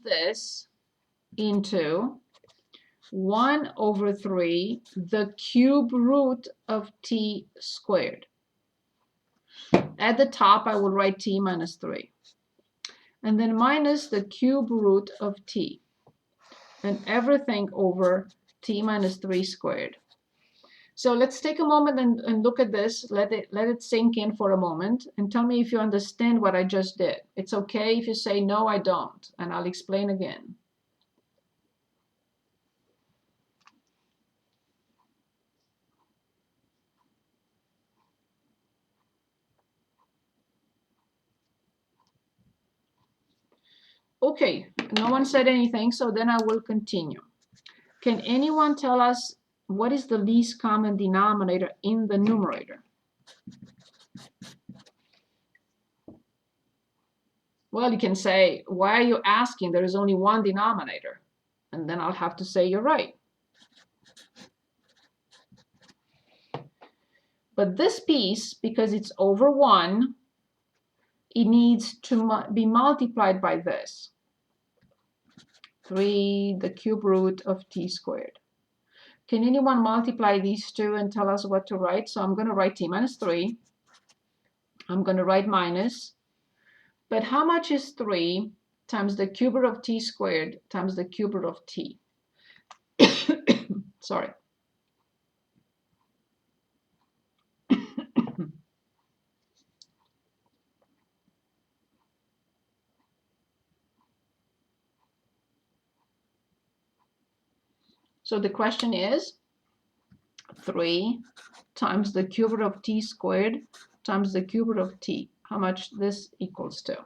this into 1 over 3, the cube root of t squared. At the top, I will write t minus 3. And then minus the cube root of t. And everything over t minus 3 squared. So let's take a moment and look at this. Let it sink in for a moment and tell me if you understand what I just did. It's okay if you say, no, I don't, and I'll explain again. Okay, no one said anything, so then I will continue. Can anyone tell us what is the least common denominator in the numerator? Well, you can say, why are you asking? There is only one denominator. And then I'll have to say you're right. But this piece, because it's over 1, it needs to be multiplied by this. 3, the cube root of t squared. Can anyone multiply these two and tell us what to write? So I'm going to write t minus 3. I'm going to write minus. But how much is 3 times the cube root of t squared times the cube root of t? Sorry. So the question is 3 times the cube root of t squared times the cube root of t. How much this equals to?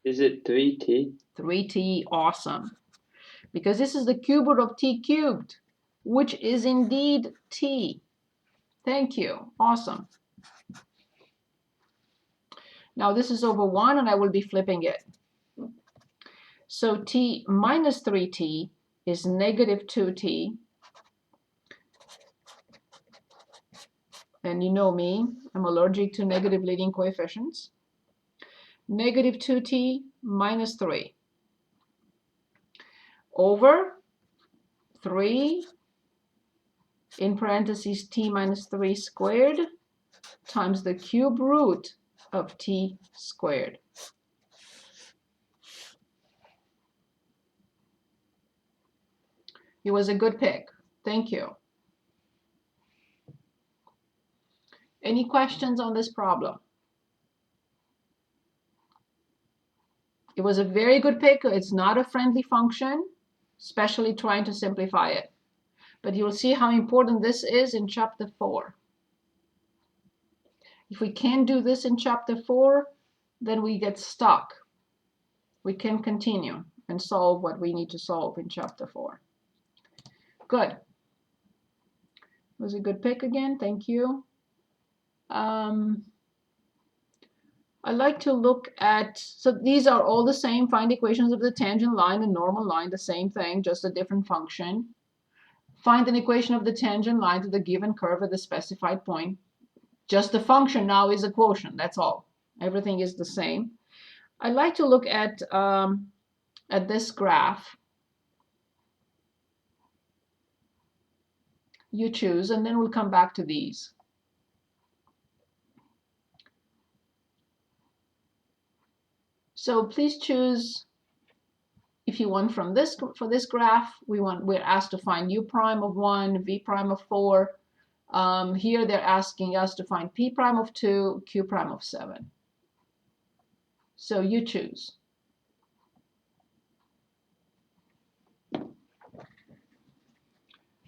Is it 3t? 3t, awesome. Because this is the cube root of t cubed, which is indeed t. Thank you, awesome. Now this is over 1 and I will be flipping it. So t minus 3t is negative 2t. And you know me, I'm allergic to negative leading coefficients. Negative 2t minus 3 over 3 in parentheses t minus 3 squared times the cube root of t squared. It was a good pick. Thank you. Any questions on this problem? It was a very good pick. It's not a friendly function, especially trying to simplify it. But you'll see how important this is in chapter 4. If we can't do this in chapter 4, then we get stuck. We can continue and solve what we need to solve in chapter 4. Good. It was a good pick again. Thank you. I like to look at, so these are all the same. Find equations of the tangent line and normal line, the same thing, just a different function. Find an equation of the tangent line to the given curve at the specified point. Just the function now is a quotient, that's all. Everything is the same. I like to look at this graph. You choose, and then we'll come back to these. So please choose if you want from this, for this graph, we're asked to find u prime of 1, v prime of 4. Here they're asking us to find p prime of 2, q prime of 7. So you choose.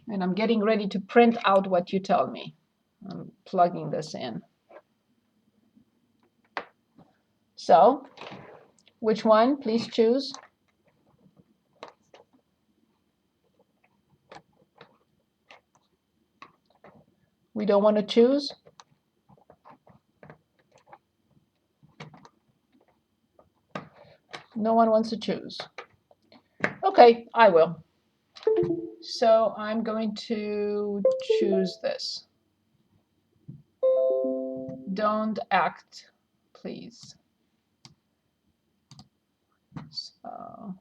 And I'm getting ready to print out what you tell me. I'm plugging this in. So, which one? Please choose. We don't want to choose? No one wants to choose. Okay, I will. So I'm going to choose this. don't act, please. So,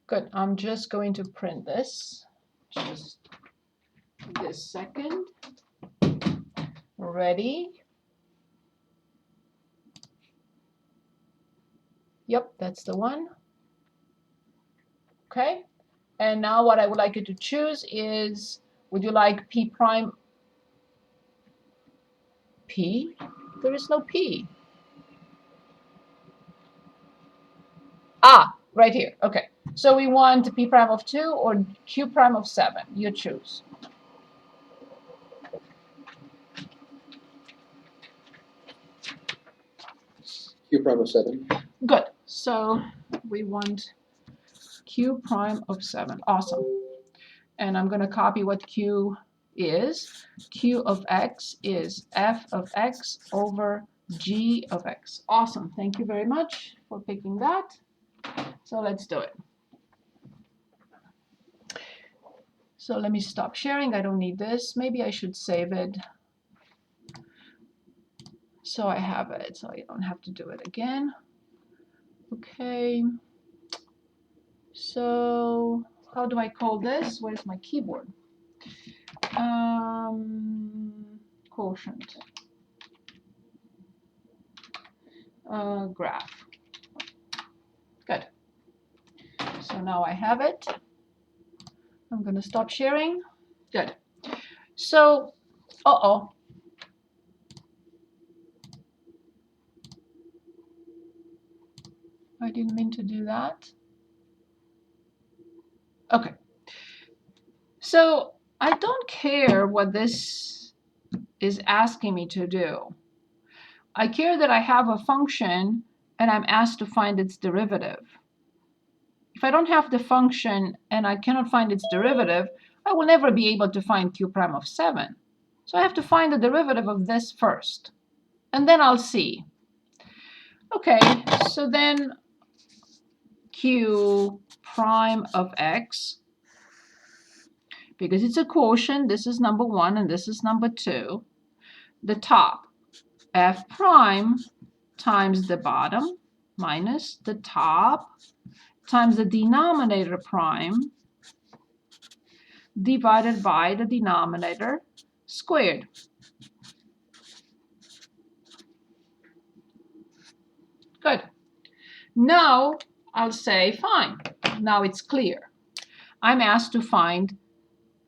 good. I'm just going to print this. Just this second. Ready? Yep, that's the one. Okay. And now what I would like you to choose is, would you like P prime? P? There is no P. Ah, right here. Okay. So we want P prime of 2 or Q prime of 7. You choose. Q prime of 7. Good. So we want Q prime of 7. Awesome. And I'm going to copy what Q is. Q of X is F of X over G of X. Awesome. Thank you very much for picking that. So let's do it. So let me stop sharing. I don't need this. Maybe I should save it so I have it, so I don't have to do it again. Okay. So how do I call this? Where's my keyboard? Quotient. Graph. Good. So now I have it. I'm going to stop sharing. Good. So, uh-oh. I didn't mean to do that. Okay. So I don't care what this is asking me to do. I care that I have a function and I'm asked to find its derivative. If I don't have the function and I cannot find its derivative, I will never be able to find Q prime of 7. So I have to find the derivative of this first, and then I'll see. Okay, so then Q prime of X, because it's a quotient, this is number 1 and this is number 2. The top, F prime times the bottom minus the top times the denominator prime divided by the denominator squared. Good. Now I'll say, fine, now it's clear. I'm asked to find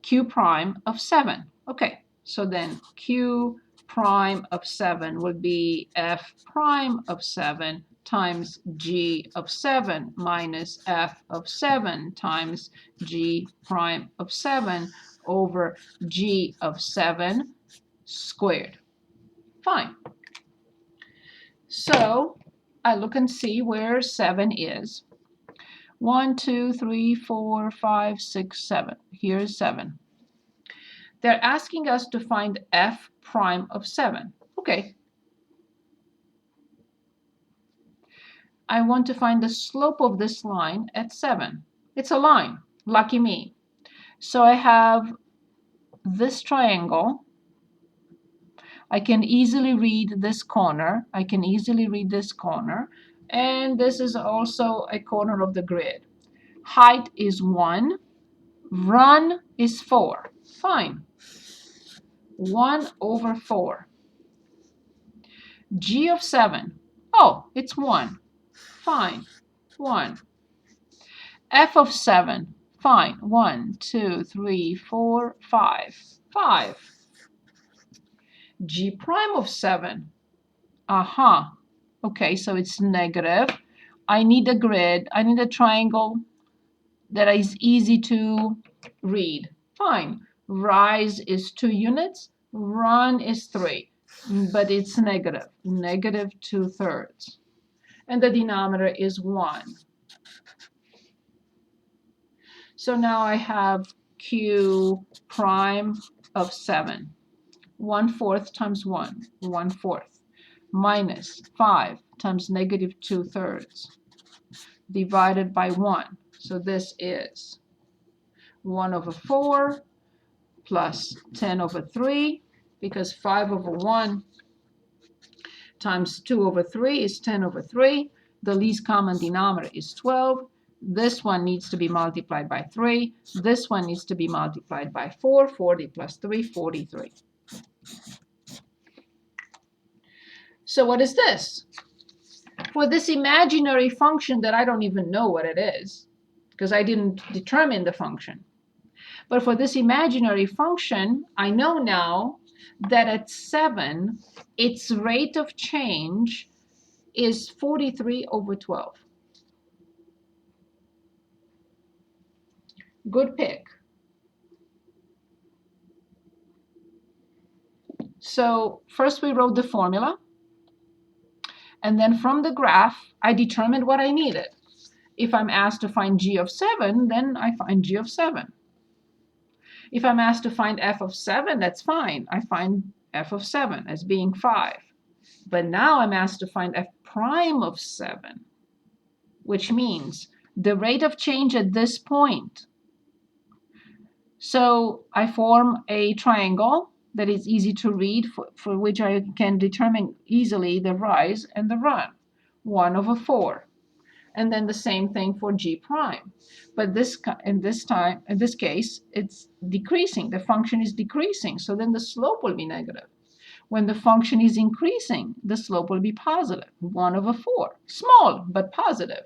Q prime of 7. Okay, so then Q prime of 7 would be F prime of 7 times G of 7 minus F of 7 times G prime of 7 over G of 7 squared. Fine. So I look and see where 7 is. 1, 2, 3, 4, 5, 6, 7. Here's 7. They're asking us to find F prime of 7. Okay. I want to find the slope of this line at 7. It's a line. Lucky me. So I have this triangle. I can easily read this corner. I can easily read this corner. And this is also a corner of the grid. Height is 1. Run is 4. Fine. 1 over 4. G of 7. Oh, it's 1. Fine. 1. F of 7. Fine. 1, 2, 3, 4, 5. 5. G prime of 7. Aha. Okay, so it's negative. I need a grid. I need a triangle that is easy to read. Fine. Rise is 2 units. Run is 3. But it's negative. Negative 2/3. And the denominator is 1. So now I have Q prime of 7. 1/4 times 1, 1/4, minus 5 times negative 2/3, divided by 1. So this is 1 over 4 plus 10 over 3 because 5 over 1 times 2 over 3 is 10 over 3. The least common denominator is 12. This one needs to be multiplied by 3. This one needs to be multiplied by 4. 40 plus 3, 43. So what is this? For this imaginary function that I don't even know what it is, because I didn't determine the function. But for this imaginary function, I know now that at 7, its rate of change is 43 over 12. Good pick. So first we wrote the formula. And then from the graph, I determined what I needed. If I'm asked to find g of 7, then I find g of 7. If I'm asked to find f of 7, that's fine. I find f of 7 as being 5. But now I'm asked to find f prime of 7, which means the rate of change at this point. So I form a triangle that is easy to read, for which I can determine easily the rise and the run, 1 over 4. And then the same thing for g prime. But in this case, it's decreasing. The function is decreasing, so then the slope will be negative. When the function is increasing, the slope will be positive, 1 over 4. Small, but positive.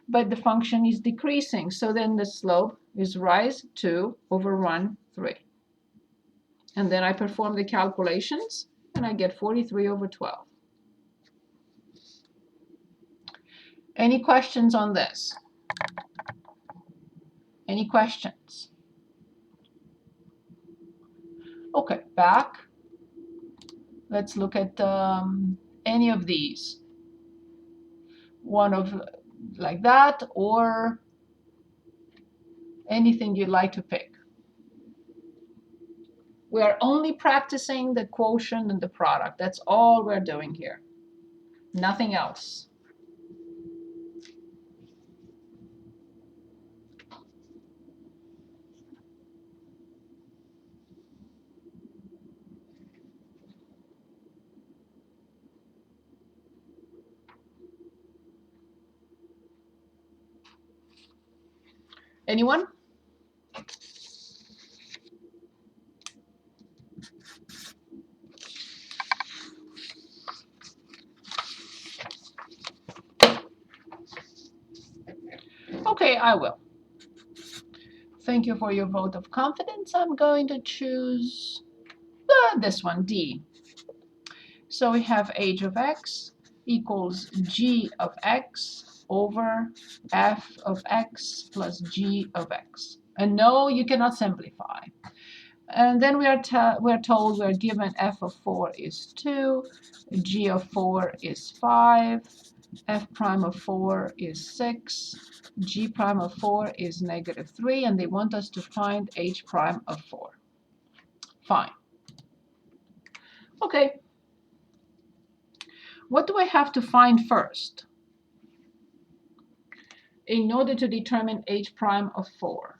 But the function is decreasing, so then the slope is rise 2 over 1, 3. And then I perform the calculations, and I get 43 over 12. Any questions on this? Any questions? Okay, back. Let's look at any of these. One of like that, or anything you'd like to pick. We are only practicing the quotient and the product. That's all we're doing here. Nothing else. Anyone? Okay, I will. Thank you for your vote of confidence. I'm going to choose this one, D. So we have h of x equals g of x over f of x plus g of x. And no, you cannot simplify. And then we're told we're given f of 4 is 2, g of 4 is 5, f prime of 4 is 6, g prime of 4 is negative 3, and they want us to find h prime of 4. Fine. Okay. What do I have to find first in order to determine h prime of 4?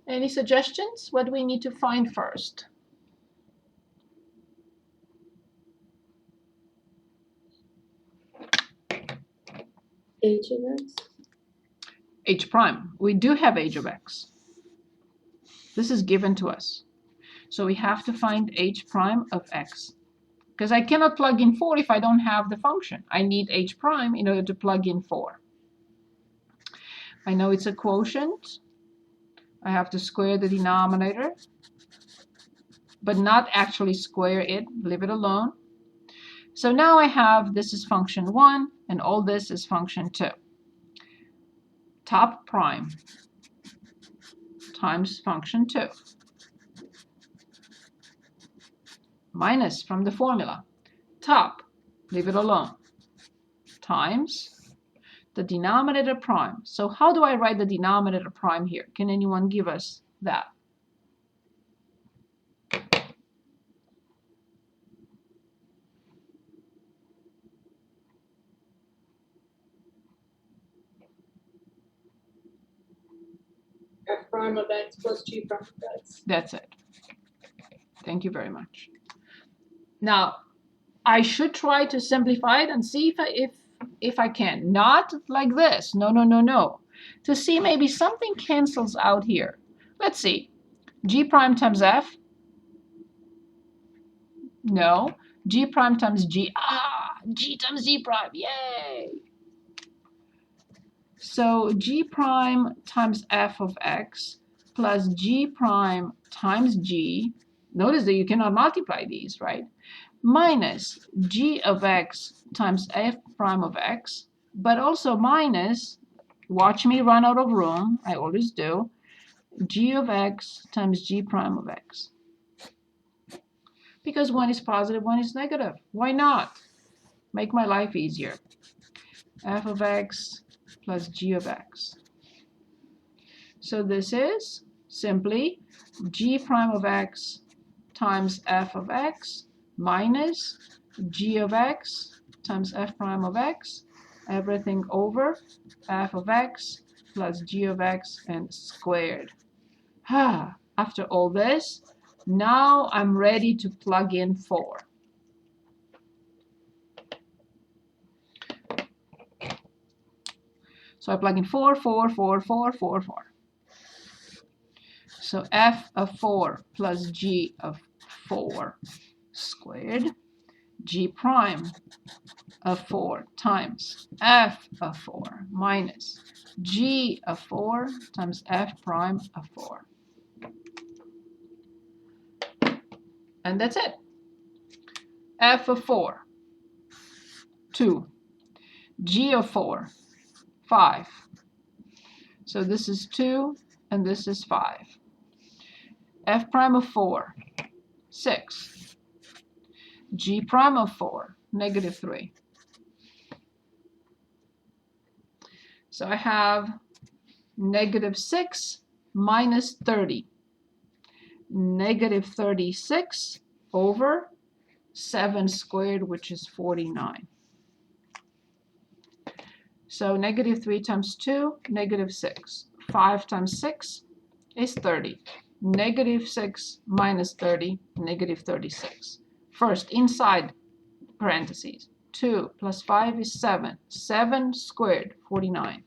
Any suggestions? What do we need to find first? H of x? H prime. We do have h of x. This is given to us. So we have to find h prime of x. Because I cannot plug in 4 if I don't have the function. I need h prime in order to plug in 4. I know it's a quotient. I have to square the denominator, but not actually square it, leave it alone. So now I have, this is function 1, and all this is function 2. Top prime times function 2. Minus from the formula. Top, leave it alone, times the denominator prime. So how do I write the denominator prime here? Can anyone give us that? prime of x plus g prime of x. That's it. Thank you very much. Now, I should try to simplify it and see if I can. Not like this. No, no, no, no. To see maybe something cancels out here. Let's see. G prime times f. No. G prime times g. Ah, g times g prime. Yay! So g prime times f of x plus g prime times g. Notice that you cannot multiply these, right? Minus g of x times f prime of x, but also minus, watch me run out of room, I always do, g of x times g prime of x. Because one is positive, one is negative. Why not? Make my life easier. F of x plus g of x. So this is simply g prime of x times f of x minus g of x times f prime of x, everything over f of x plus g of x and squared. After all this, now I'm ready to plug in 4. So I plug in 4, 4, 4, 4, 4, 4. So f of 4 plus g of 4 squared, g prime of 4 times f of 4 minus g of 4 times f prime of 4. And that's it. F of 4, 2. G of 4, 5. So this is 2 and this is 5. F prime of 4, 6. G prime of 4, negative 3. So I have negative 6 minus 30. Negative 36 over 7 squared, which is 49. So negative 3 times 2, negative 6. 5 times 6 is 30. Negative 6 minus 30, negative 36. First, inside parentheses, 2 plus 5 is 7. 7 squared, 49.